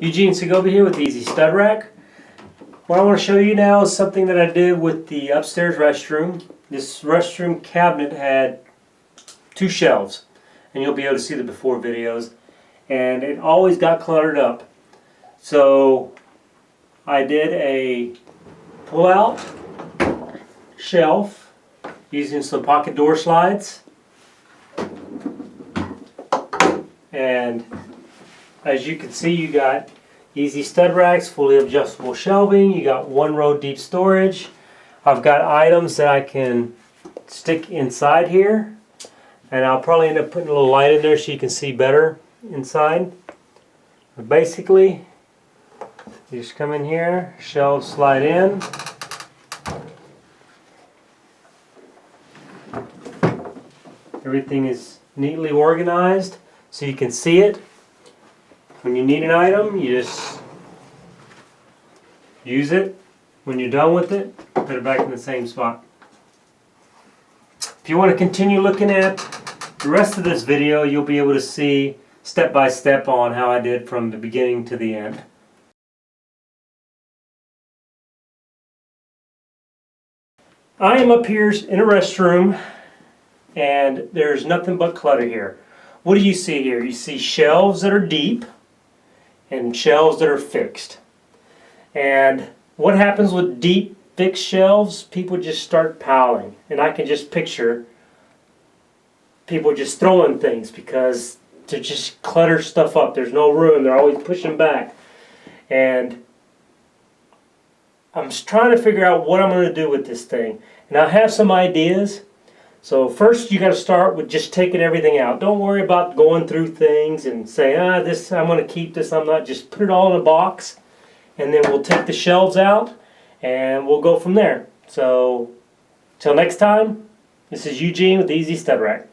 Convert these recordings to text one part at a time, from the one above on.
Eugene Segovia here with EZStudRack. What I want to show you now is something that I did with the upstairs restroom. This restroom cabinet had two shelves, and you'll be able to see the before videos, and it always got cluttered up. So I did a pull-out shelf using some pocket door slides, and as you can see, you got EZStudRacks, fully adjustable shelving. You got one row deep storage. I've got items that I can stick inside here, and I'll probably end up putting a little light in there so you can see better inside. But basically, you just come in here, shelves slide in. Everything is neatly organized so you can see it. When you need an item, you just use it. When you're done with it, put it back in the same spot. If you want to continue looking at the rest of this video, you'll be able to see step by step on how I did from the beginning to the end. I am up here in a restroom, and there's nothing but clutter here. What do you see here? You see shelves that are deep and shelves that are fixed. And what happens with deep fixed shelves? People just start piling, and I can just picture people just throwing things because to just clutter stuff up. There's no room. They're always pushing back, and I'm trying to figure out what I'm going to do with this thing. And I have some ideas. So first you got to start with just taking everything out. Don't worry about going through things and say, this I'm going to keep this, I'm not. Just put it all in a box, and then we'll take the shelves out and we'll go from there. So till next time, this is Eugene with EZStudRack.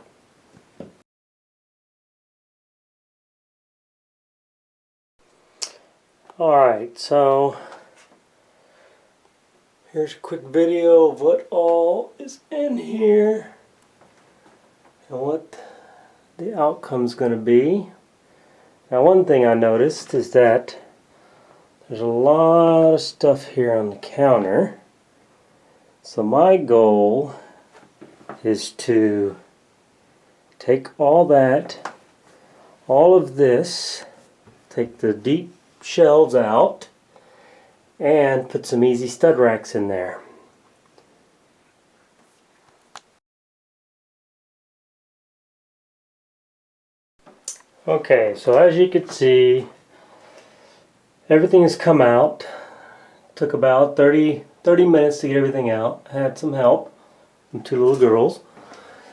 Alright, so here's a quick video of what all is in here and what the outcome's going to be. Now, one thing I noticed is that there's a lot of stuff here on the counter. So my goal is to take all of this, take the deep shelves out, and put some EZStudRacks in there. Okay, so as you can see, everything has come out. Took about 30 minutes to get everything out. I had some help from two little girls.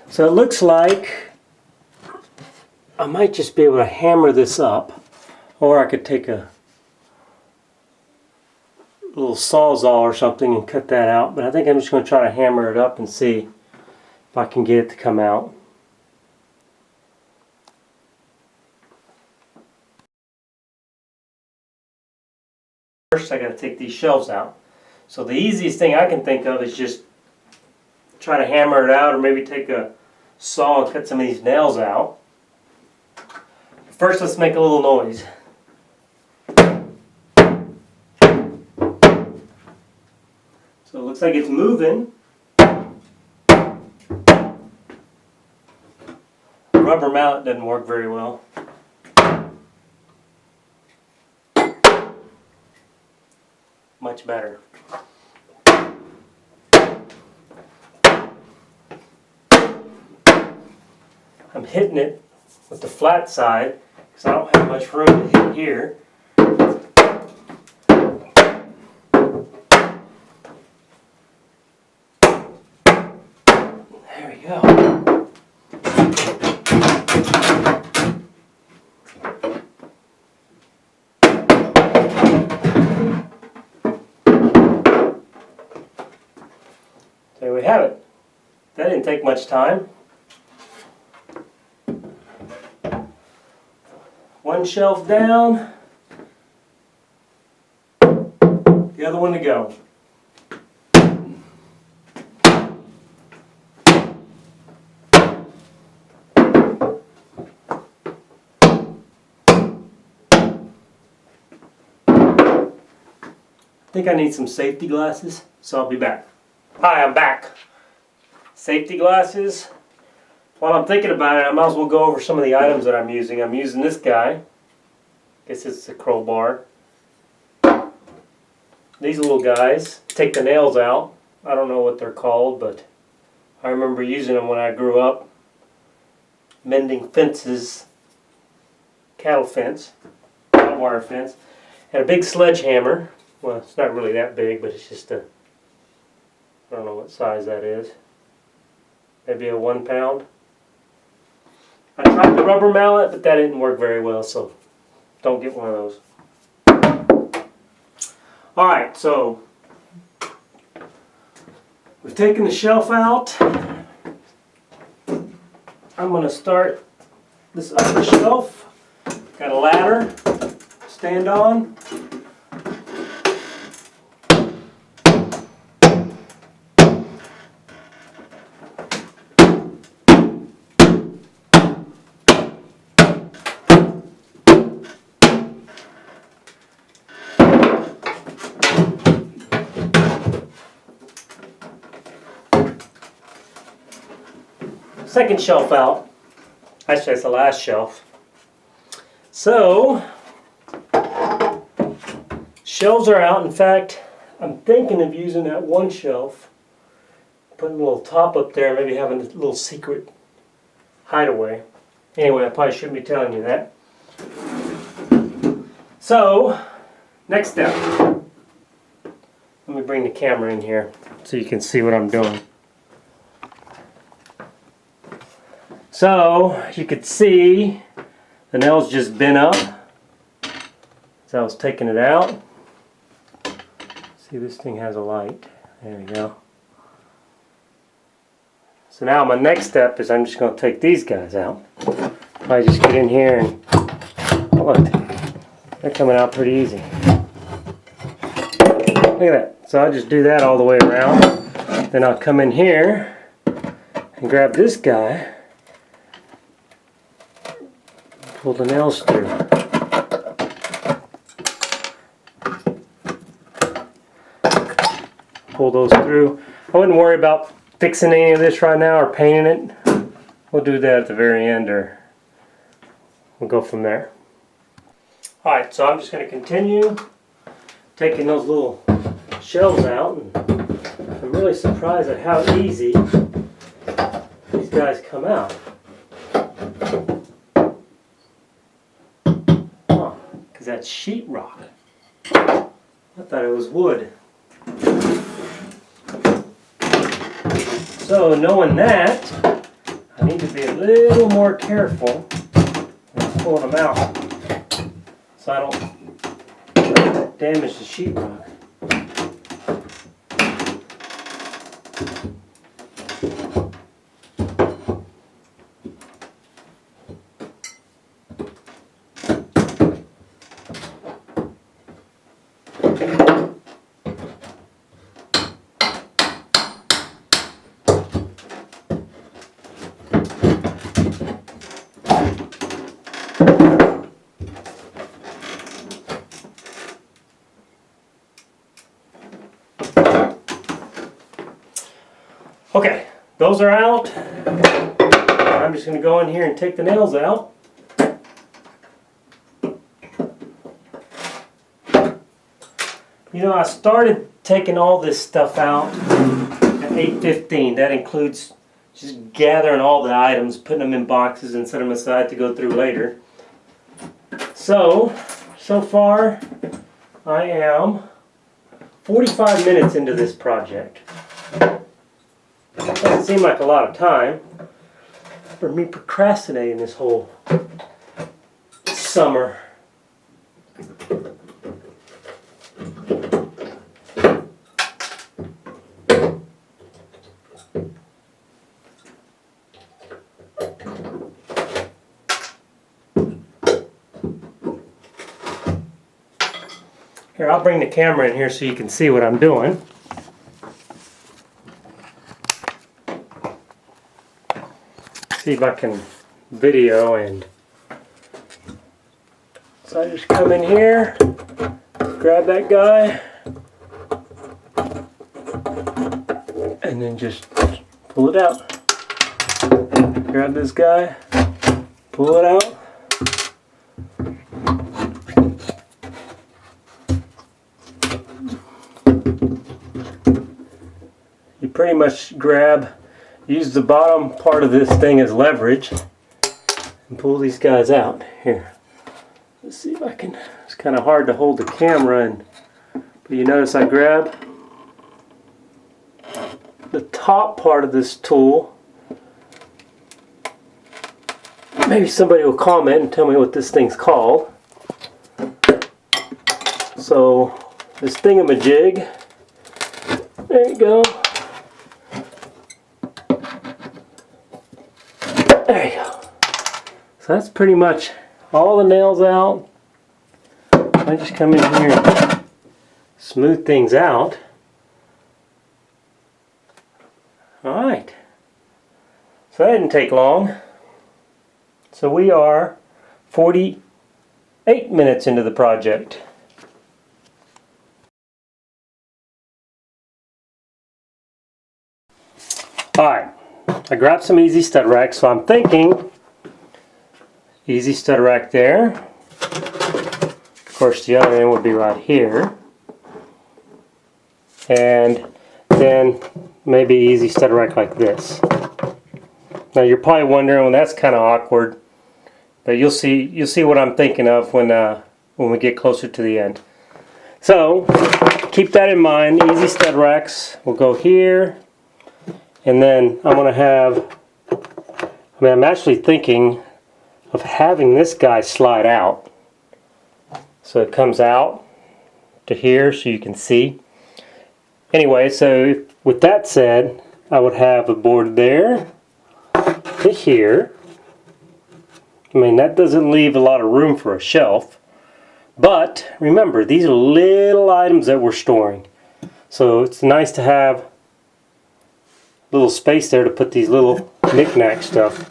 So it looks like I might just be able to hammer this up, or I could take a little sawzall or something and cut that out, but I think I'm just going to try to hammer it up and see if I can get it to come out. First I got to take these shelves out. So the easiest thing I can think of is just try to hammer it out, or maybe take a saw and cut some of these nails out. First, let's make a little noise. So it looks like it's moving. The rubber mallet doesn't work very well. Much better. I'm hitting it with the flat side because I don't have much room to hit here. There we go. There we have it. That didn't take much time. One shelf down, the other one to go. think I need some safety glasses, so I'll be back. Hi, I'm back. Safety glasses. While I'm thinking about it, I might as well go over some of the items that I'm using. I'm using this guy. Guess it's a crowbar. These little guys take the nails out. I don't know what they're called, but I remember using them when I grew up. Mending fences, cattle fence, cattle wire fence. And a big sledgehammer. Well, it's not really that big, but it's just a, I don't know what size that is. Maybe a 1 pound. I tried the rubber mallet, but that didn't work very well, so don't get one of those. Alright, so we've taken the shelf out. I'm going to start this upper shelf. Got a ladder to stand on. Second shelf out. Actually, that's the last shelf. So, shelves are out. In fact, I'm thinking of using that one shelf, putting a little top up there, maybe having a little secret hideaway. Anyway, I probably shouldn't be telling you that. So, next step. Let me bring the camera in here so you can see what I'm doing. So, you could see the nail's just bent up as I was taking it out. See, this thing has a light. There we go. So now my next step is I'm just going to take these guys out. I just get in here and look, they're coming out pretty easy. Look at that. So I just do that all the way around. Then I'll come in here and grab this guy. Pull the nails through. Pull those through. I wouldn't worry about fixing any of this right now or painting it. We'll do that at the very end, or we'll go from there. Alright, so I'm just going to continue taking those little shelves out. And I'm really surprised at how easy these guys come out. That's sheetrock. I thought it was wood. So knowing that, I need to be a little more careful when pulling them out so I don't damage the sheetrock. Okay, those are out. I'm just going to go in here and take the nails out. You know, I started taking all this stuff out at 8:15. That includes just gathering all the items, putting them in boxes and setting them aside to go through later. So far I am 45 minutes into this project. Doesn't seem like a lot of time for me procrastinating this whole summer. Here, I'll bring the camera in here so you can see what I'm doing. See if I can video. And so I just come in here, grab that guy, and then just pull it out. Grab this guy, pull it out. You pretty much use the bottom part of this thing as leverage and pull these guys out. Here, let's see if I can, it's kind of hard to hold the camera, but you notice I grab the top part of this tool. Maybe somebody will comment and tell me what this thing's called. So this thingamajig, there you go. There you go. So that's pretty much all the nails out. I just come in here and smooth things out. Alright. So that didn't take long. So we are 48 minutes into the project. Alright. I grabbed some EZStudRacks, so I'm thinking EZStudRack there. Of course, the other end would be right here. And then maybe EZStudRack like this. Now you're probably wondering, well, that's kind of awkward, but you'll see what I'm thinking of when we get closer to the end. So keep that in mind. EZStudRacks will go here. And then I'm going to have, I'm actually thinking of having this guy slide out. So it comes out to here so you can see. Anyway, so with that said, I would have a board there to here. I mean, that doesn't leave a lot of room for a shelf. But remember, these are little items that we're storing. So it's nice to have little space there to put these little knick-knack stuff.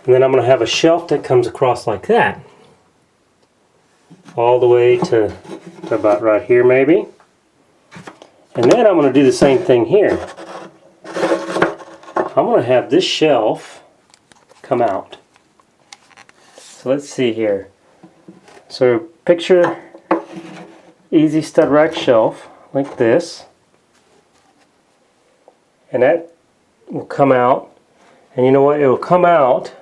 And then I'm going to have a shelf that comes across like that. All the way to about right here maybe. And then I'm going to do the same thing here. I'm going to have this shelf come out. So let's see here. So picture EZStudRack shelf like this. And that will come out, and you know what, it will come out,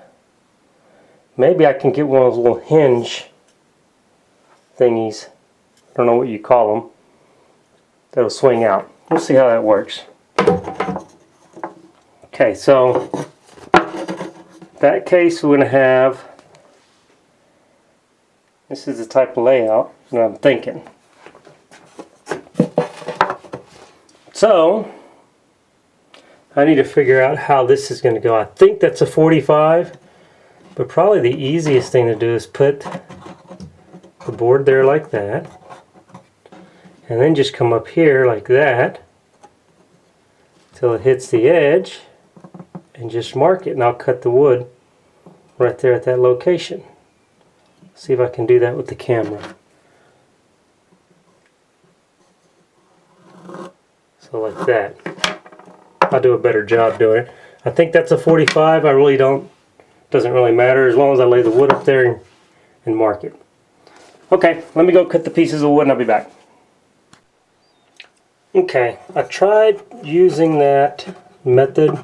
maybe I can get one of those little hinge thingies, I don't know what you call them, that'll swing out. We'll see how that works. Okay, so in that case we're going to have, this is the type of layout that I'm thinking. So I need to figure out how this is going to go. I think that's a 45, but probably the easiest thing to do is put the board there like that, and then just come up here like that till it hits the edge, and just mark it, and I'll cut the wood right there at that location. See if I can do that with the camera. So like that. I'll do a better job doing it. I think that's a 45. I really don't, doesn't really matter as long as I lay the wood up there and mark it. Okay, let me go cut the pieces of wood and I'll be back. Okay, I tried using that method,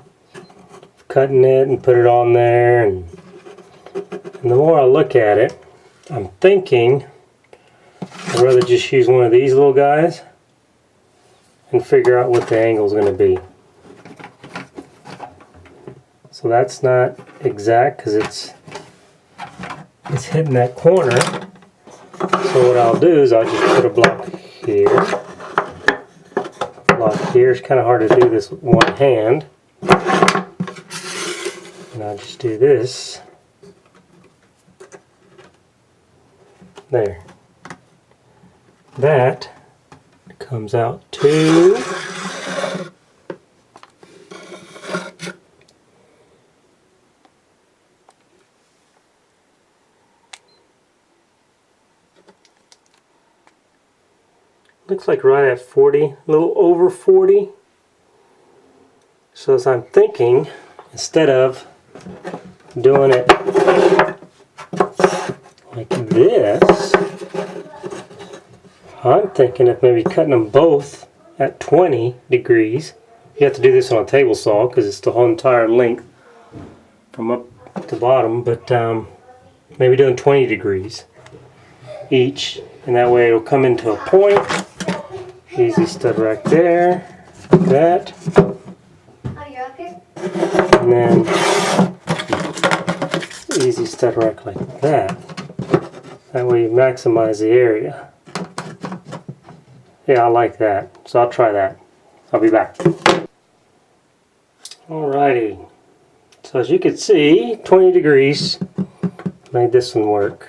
cutting it and put it on there, and the more I look at it, I'm thinking I'd rather just use one of these little guys and figure out what the angle is going to be. So that's not exact because it's hitting that corner. So what I'll do is I'll just put a block here. Block here. It's kind of hard to do this with one hand. And I'll just do this. There. That comes out to looks like right at 40, a little over 40. So as I'm thinking, instead of doing it like this, I'm thinking of maybe cutting them both at 20 degrees. You have to do this on a table saw because it's the whole entire length from up to bottom, but maybe doing 20 degrees each, and that way it'll come into a point. EZStudRack there, like that. And then EZStudRack like that. That way you maximize the area. Yeah, I like that. So I'll try that. I'll be back. Alrighty. So as you can see, 20 degrees made this one work.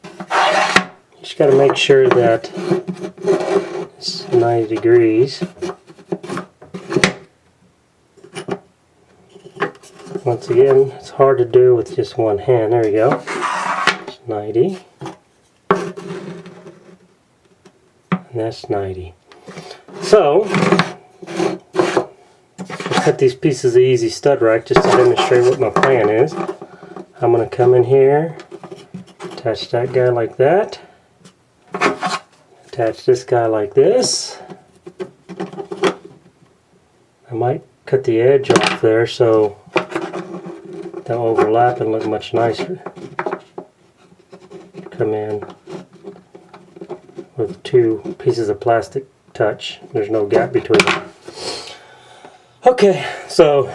You just got to make sure that it's 90 degrees. Once again, it's hard to do with just one hand. There we go. It's 90. And that's 90. So, I'll cut these pieces of EZStudRack just to demonstrate what my plan is. I'm going to come in here, attach that guy like that, attach this guy like this. I might cut the edge off there so they'll overlap and look much nicer. Come in with two pieces of plastic touch. There's no gap between them. Okay, so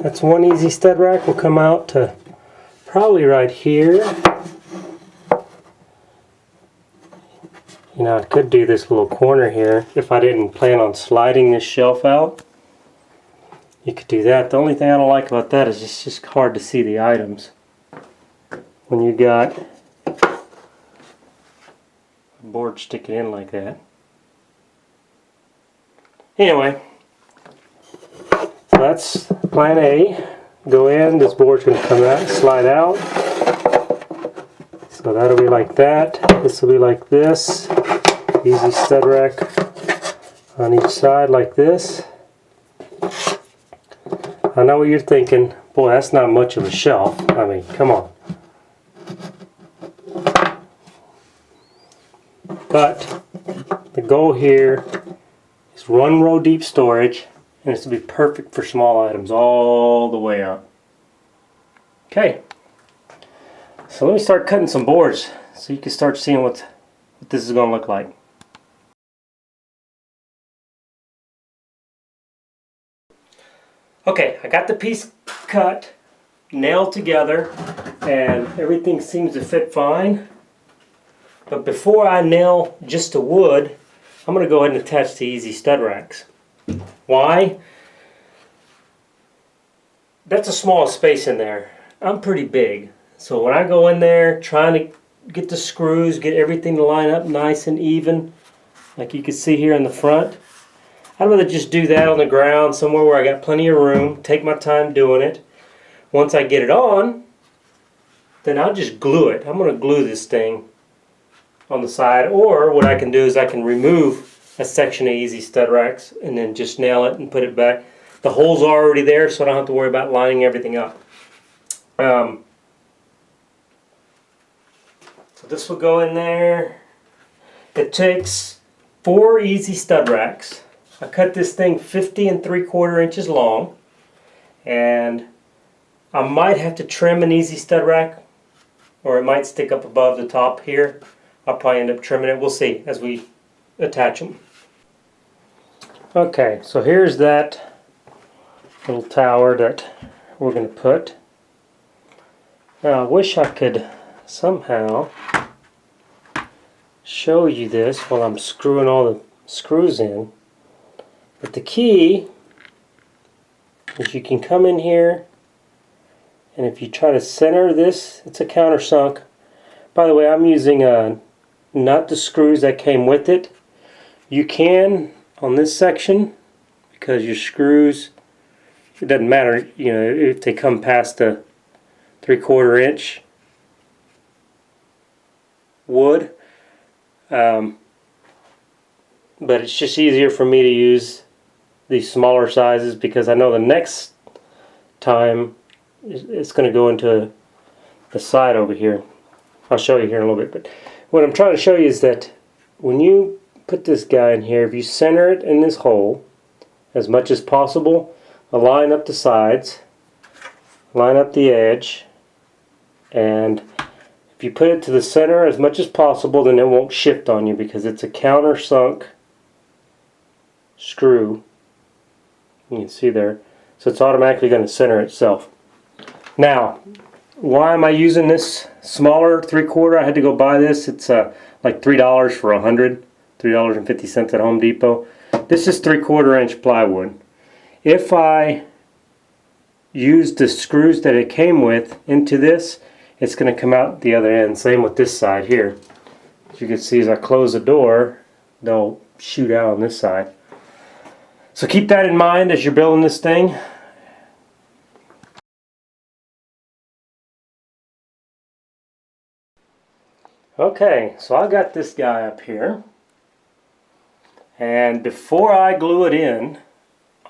that's one EZStudRack. Will come out to probably right here. You know, I could do this little corner here if I didn't plan on sliding this shelf out. You could do that. The only thing I don't like about that is it's just hard to see the items when you got a board sticking in like that. Anyway, so that's plan A. Go in, this board's going to come out, slide out. So that'll be like that. This will be like this. EZStudRack on each side like this. I know what you're thinking. Boy, that's not much of a shelf. I mean, come on. But the goal here is 1 row deep storage, and it's to be perfect for small items all the way up. Okay, so let me start cutting some boards so you can start seeing what this is going to look like. Okay, I got the piece cut, nailed together, and everything seems to fit fine. But before I nail just the wood, I'm going to go ahead and attach the EZStudRacks. Why? That's a small space in there. I'm pretty big. So when I go in there trying to get the screws, get everything to line up nice and even, like you can see here in the front, I'd rather just do that on the ground somewhere where I got plenty of room, take my time doing it. Once I get it on, then I'll just glue it. I'm going to glue this thing on the side, or what I can do is I can remove a section of EZStudRacks and then just nail it and put it back. The holes are already there, so I don't have to worry about lining everything up. So this will go in there. It takes 4 EZStudRacks. I cut this thing 50 3/4 inches long, and I might have to trim an EZStudRack, or it might stick up above the top here. I'll probably end up trimming it. We'll see as we attach them. Okay, so here's that little tower that we're going to put. Now I wish I could somehow show you this while I'm screwing all the screws in. But the key is you can come in here, and if you try to center this, it's a countersunk. By the way, I'm using not the screws that came with it. You can on this section, because your screws, it doesn't matter, you know, if they come past the 3/4 inch wood. But it's just easier for me to use these smaller sizes because I know the next time it's going to go into the side over here. I'll show you here in a little bit, but what I'm trying to show you is that when you put this guy in here, if you center it in this hole as much as possible, align up the sides, line up the edge, and if you put it to the center as much as possible, then it won't shift on you because it's a countersunk screw. You can see there. So it's automatically going to center itself. Now, why am I using this smaller 3/4? I had to go buy this. It's like $3 for 100, $3.50 at Home Depot. This is 3/4 inch plywood. If I use the screws that it came with into this, it's going to come out the other end. Same with this side here. As you can see, as I close the door, they'll shoot out on this side. So keep that in mind as you're building this thing. Okay, so I got this guy up here, and before I glue it in,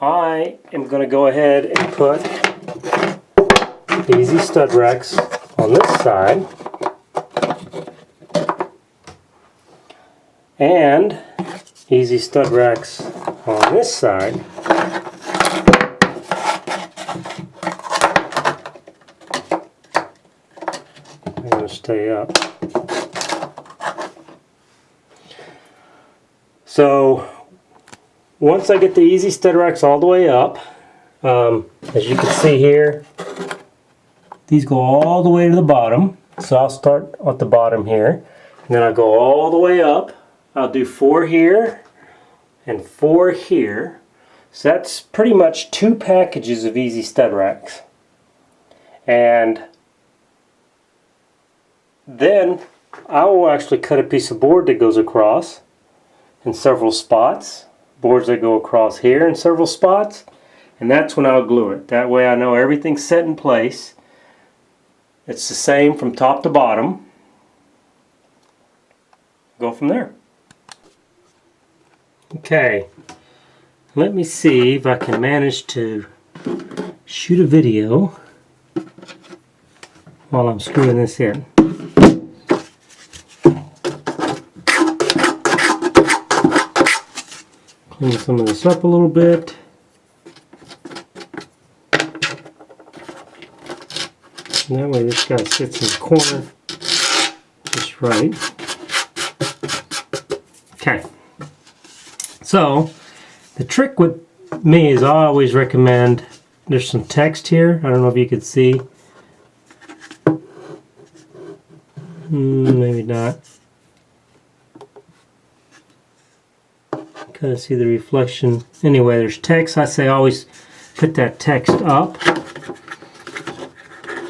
I am going to go ahead and put EZStudRacks on this side and EZStudRacks on this side. I'm going to stay up. So once I get the EZStudRacks all the way up, as you can see here, these go all the way to the bottom. So I'll start at the bottom here, and then I'll go all the way up. I'll do 4 here and 4 here. So that's pretty much 2 packages of EZStudRacks. And then I will actually cut a piece of board that goes across in several spots, boards that go across here in several spots, and that's when I'll glue it. That way I know everything's set in place. It's the same from top to bottom. Go from there. Okay, let me see if I can manage to shoot a video while I'm screwing this in. Clean some of this up a little bit. And that way this guy sits in the corner just right. Okay. So, the trick with me is I always recommend, there's some text here. I don't know if you can see. Maybe not. Kind of see the reflection. Anyway, there's text. I say always put that text up.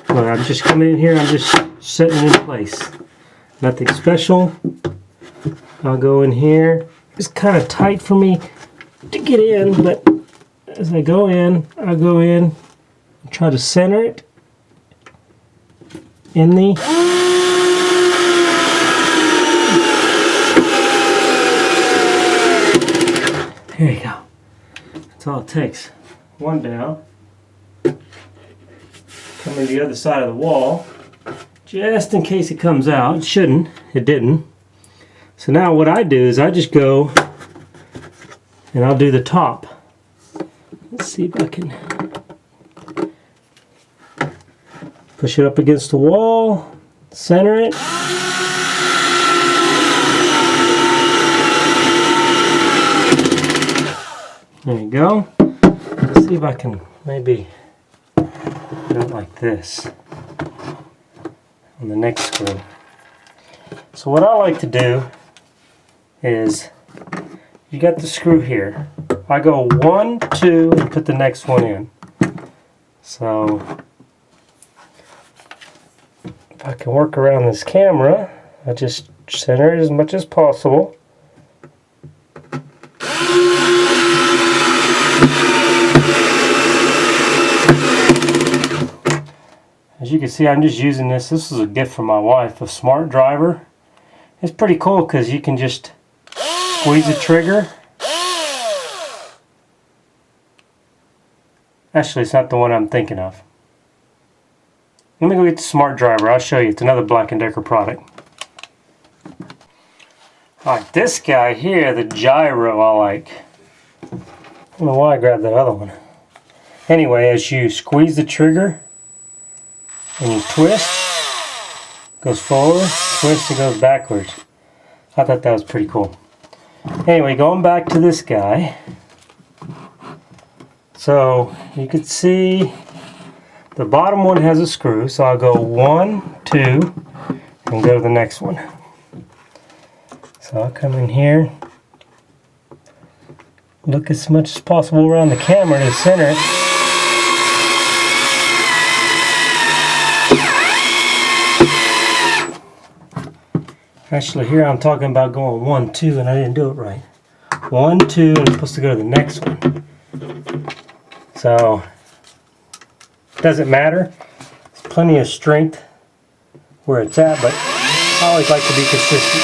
But I'm just coming in here, I'm just setting it in place. Nothing special. I'll go in here. It's kind of tight for me to get in, but as I go in, I'll go in and try to center it in the there you go. That's all it takes. One down. Come to the other side of the wall, just in case it comes out. It shouldn't. It didn't. So now what I do is I just go and I'll do the top. Let's see if I can push it up against the wall, center it. There you go. Let's see if I can maybe do it like this on the next screw. So what I like to do is, you got the screw here. I go 1, 2, and put the next one in. So if I can work around this camera, I just center it as much as possible. As you can see, I'm just using this. This is a gift from my wife, a smart driver. It's pretty cool because you can just squeeze the trigger Actually, it's not the one I'm thinking of. Let me go get the Smart Driver. I'll show you. It's another Black & Decker product. Alright, this guy here, the gyro, I like. I don't know why I grabbed that other one. Anyway, as you squeeze the trigger and you twist, it goes forward, twist, it goes backwards. I thought that was pretty cool. Anyway, going back to this guy. So you can see the bottom one has a screw, so I'll go 1, 2, and go to the next one. So I'll come in here, look as much as possible around the camera to center it. Actually, here I'm talking about going 1, 2, and I didn't do it right. 1, 2, and I'm supposed to go to the next one. So, doesn't matter. There's plenty of strength where it's at, but I always like to be consistent.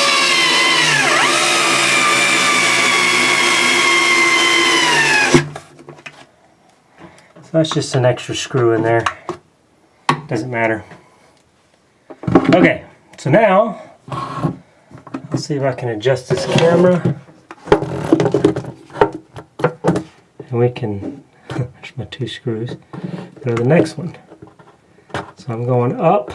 So that's just an extra screw in there. Doesn't matter. Okay, so now let's see if I can adjust this camera. And we can, there's my 2 screws, go to the next one. So I'm going up,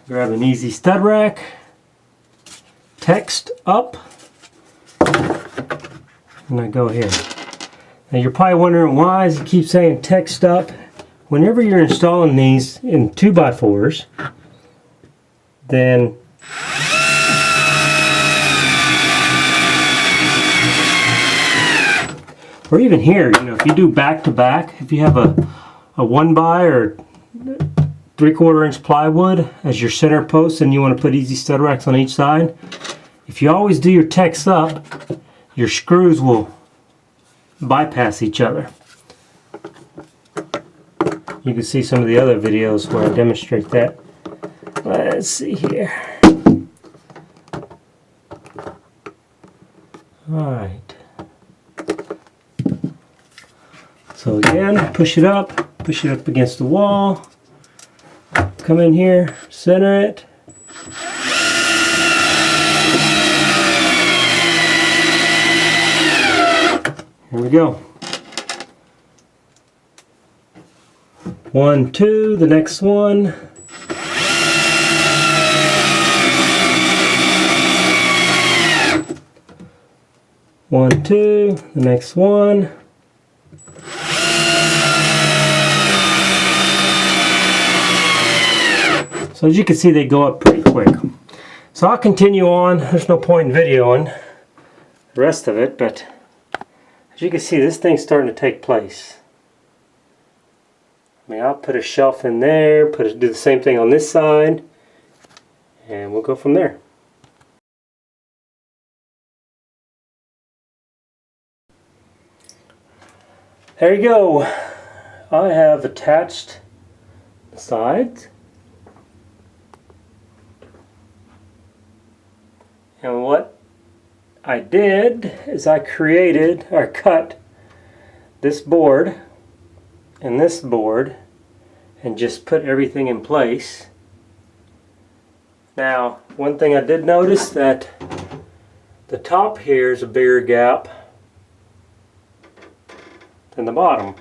grab an EZStudRack, text up, and I go here. Now you're probably wondering why does it keep saying text up? Whenever you're installing these in 2x4s, then or even here, you know, if you do back to back, if you have a 1x or 3/4 inch plywood as your center post and you want to put EZStudRacks on each side, if you always do your text up, your screws will bypass each other. You can see some of the other videos where I demonstrate that. Let's see here. Alright. So again, push it up against the wall. Come in here, center it. Here we go. 1, 2, the next one. One, 2, the next one. So as you can see, they go up pretty quick. So I'll continue on. There's no point in videoing the rest of it, but as you can see, this thing's starting to take place. I mean, I'll put a shelf in there, do the same thing on this side, and we'll go from there. There you go. I have attached the sides. And what I did is I cut this board and this board and just put everything in place. Now, one thing I did notice that the top here is a bigger gap than the bottom.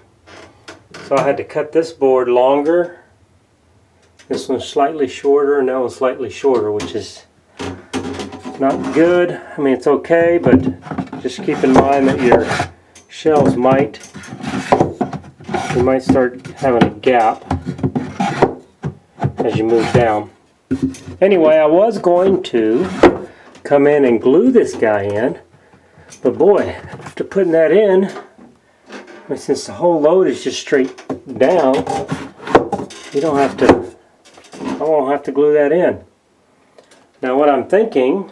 So I had to cut this board longer. This one's slightly shorter and that one's slightly shorter, which is not good. I mean, it's okay, but just keep in mind that your shelves might start having a gap as you move down. Anyway, I was going to come in and glue this guy in, but boy, after putting that in, I mean, since the whole load is just straight down, I won't have to glue that in. Now what I'm thinking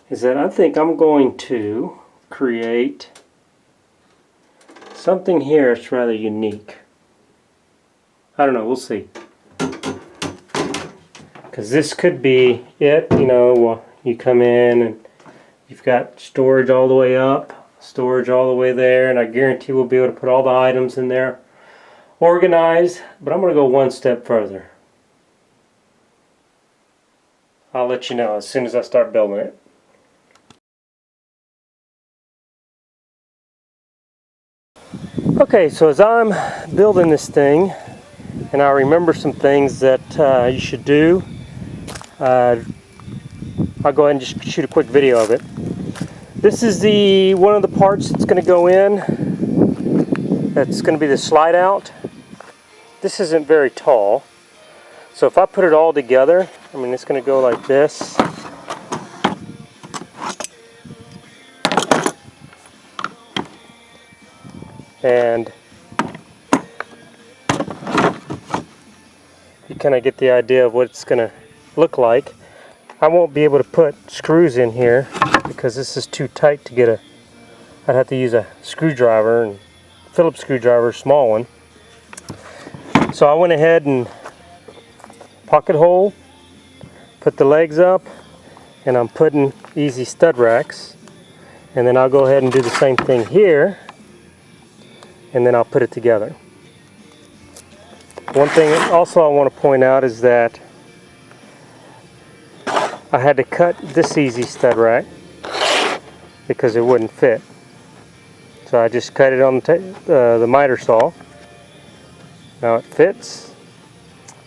is that I think I'm going to create something here that's rather unique. I don't know, we'll see. Because this could be it, you know, you come in and you've got storage all the way up, Storage all the way there, and I guarantee we'll be able to put all the items in there organized. But I'm going to go one step further. I'll let you know as soon as I start building it. Okay, so as I'm building this thing, and I remember some things that you should do, I'll go ahead and just shoot a quick video of it. This is one of the parts that's going to go in. That's going to be the slide out. This isn't very tall, so if I put it all together, I mean, it's going to go like this. And you kind of get the idea of what it's going to look like. I won't be able to put screws in here because this is too tight to get I'd have to use a screwdriver, and Phillips screwdriver, small one. So I went ahead and pocket hole, put the legs up, and I'm putting EZStudRacks. And then I'll go ahead and do the same thing here, and then I'll put it together. One thing also I want to point out is that I had to cut this EZStudRack because it wouldn't fit. So I just cut it on the miter saw. Now it fits.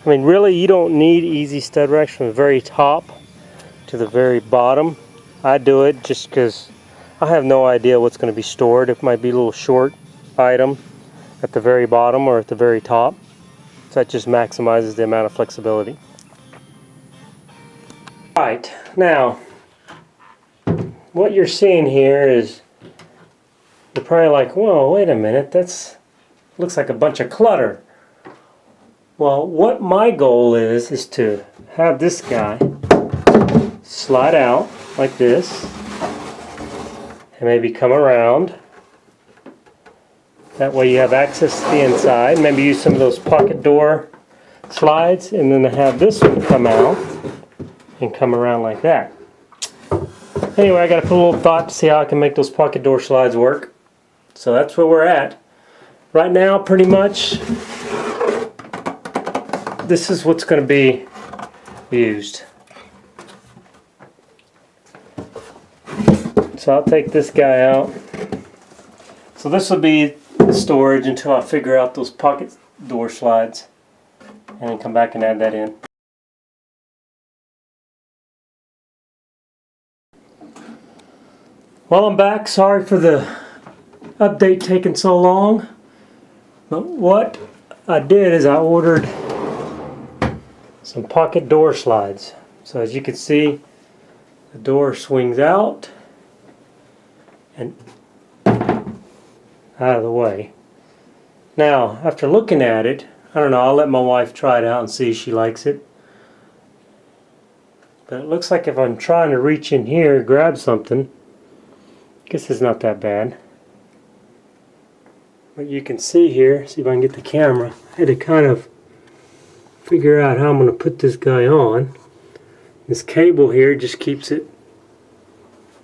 I mean, really, you don't need EZStudRacks from the very top to the very bottom. I do it just because I have no idea what's going to be stored. It might be a little short item at the very bottom or at the very top. So that just maximizes the amount of flexibility. Alright, now what you're seeing here is, you're probably like, whoa, wait a minute, looks like a bunch of clutter. Well, what my goal is to have this guy slide out like this and maybe come around. That way you have access to the inside. Maybe use some of those pocket door slides, and then have this one come out and come around like that. Anyway, I got to put a little thought to see how I can make those pocket door slides work. So that's where we're at. Right now, pretty much, this is what's going to be used. So I'll take this guy out. So this will be the storage until I figure out those pocket door slides, and then come back and add that in. Well, I'm back. Sorry for the update taking so long. But what I did is I ordered some pocket door slides. So as you can see, the door swings out and out of the way. Now, after looking at it, I don't know, I'll let my wife try it out and see if she likes it. But it looks like if I'm trying to reach in here, grab something, I guess it's not that bad. But you can see here, see if I can get the camera, I had to kind of figure out how I'm going to put this guy on. This cable here just keeps it,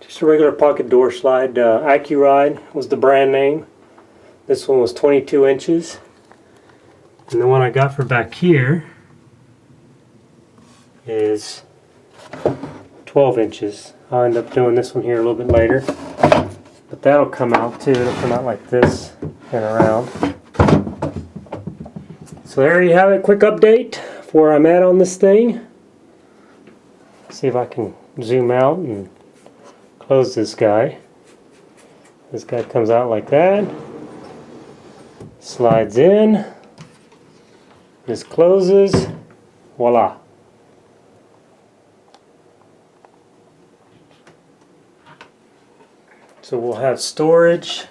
just a regular pocket door slide. AccuRide was the brand name. This one was 22 inches. And the one I got for back here is 12 inches. I'll end up doing this one here a little bit later. But that'll come out too. It'll come out like this and around. So there you have it. Quick update for where I'm at on this thing. See if I can zoom out and close this guy. This guy comes out like that. Slides in. This closes. Voila. So we'll have storage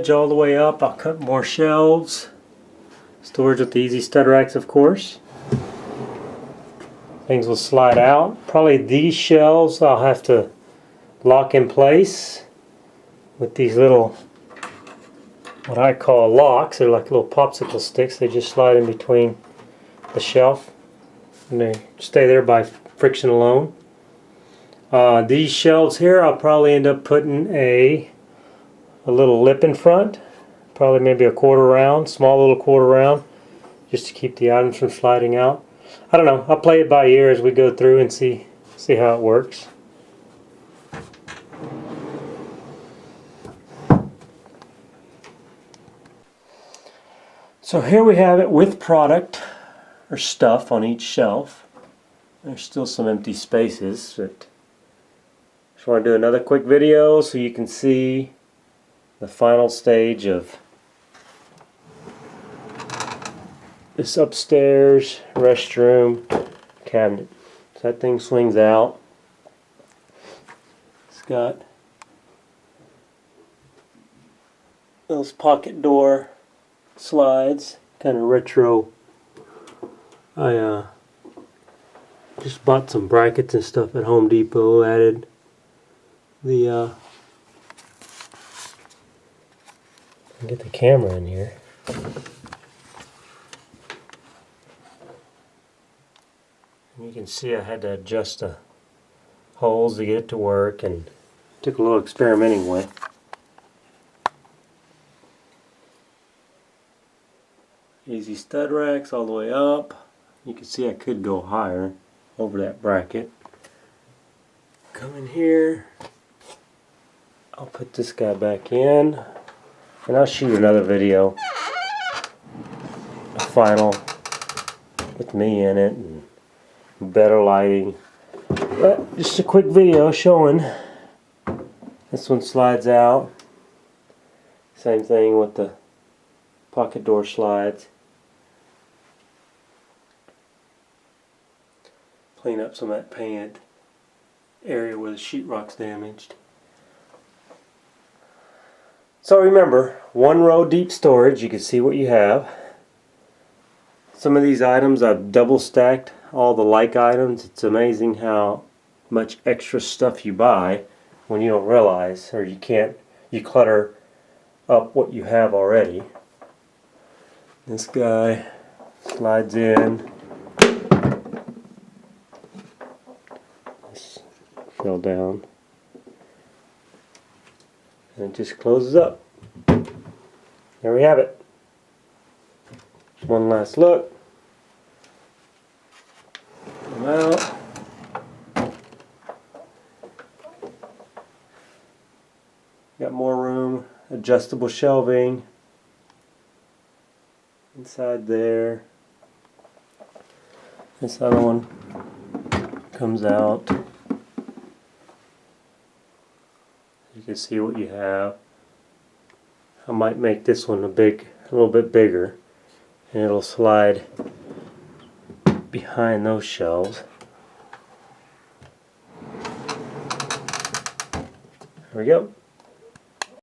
all the way up. I'll cut more shelves. Storage with the EZStudRacks, of course. Things will slide out. Probably these shelves I'll have to lock in place with these little, what I call locks. They're like little popsicle sticks. They just slide in between the shelf and they stay there by friction alone. These shelves here, I'll probably end up putting a little lip in front, probably maybe a quarter round, small little quarter round, just to keep the items from sliding out. I don't know. I'll play it by ear as we go through and see how it works. So here we have it with product or stuff on each shelf. There's still some empty spaces, but just want to do another quick video so you can see the final stage of this upstairs restroom cabinet. So that thing swings out. It's got those pocket door slides, kind of retro. I just bought some brackets and stuff at Home Depot, added the get the camera in here. And you can see I had to adjust the holes to get it to work, and took a little experimenting with. EZStudRacks all the way up. You can see I could go higher over that bracket. Come in here. I'll put this guy back in, and I'll shoot another video, a final with me in it and better lighting. But just a quick video showing this one slides out. Same thing with the pocket door slides. Clean up some of that paint area where the sheetrock's damaged. So remember, one row deep storage, you can see what you have. Some of these items I've double stacked all the like items. It's amazing how much extra stuff you buy when you don't realize, or you clutter up what you have already. This guy slides in. This fell down. And it just closes up. There we have it. One last look. Come out. Got more room, adjustable shelving inside there. This other one comes out. You can see what you have. I might make this one a little bit bigger, and it'll slide behind those shelves. There we go.